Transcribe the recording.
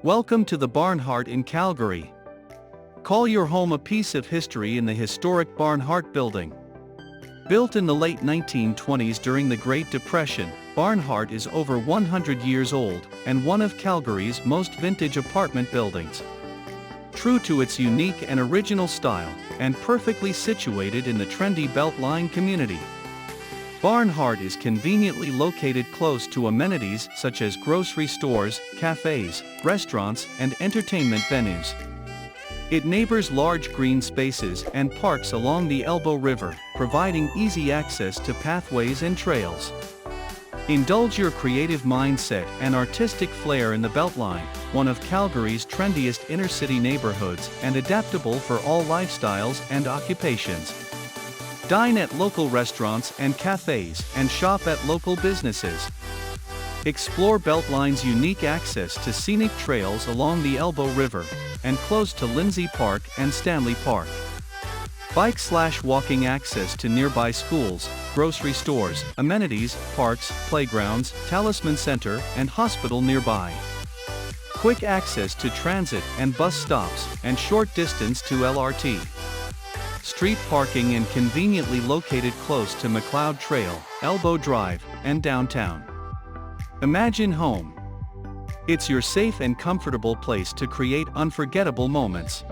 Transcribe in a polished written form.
Welcome to the Barnhart in Calgary. Call your home a piece of history in the historic Barnhart building. Built in the late 1920s during the Great Depression, Barnhart is over 100 years old and one of Calgary's most vintage apartment buildings. True to its unique and original style, and perfectly situated in the trendy Beltline community, Barnhart is conveniently located close to amenities such as grocery stores, cafes, restaurants, and entertainment venues. It neighbors large green spaces and parks along the Elbow River, providing easy access to pathways and trails. Indulge your creative mindset and artistic flair in the Beltline, one of Calgary's trendiest inner-city neighborhoods and adaptable for all lifestyles and occupations. Dine at local restaurants and cafes and shop at local businesses. Explore Beltline's unique access to scenic trails along the Elbow River and close to Lindsay Park and Stanley Park. Bike/walking access to nearby schools, grocery stores, amenities, parks, playgrounds, Talisman Center, and hospital nearby. Quick access to transit and bus stops, and short distance to LRT. Street parking and conveniently located close to McLeod Trail, Elbow Drive, and downtown. Imagine home. It's your safe and comfortable place to create unforgettable moments.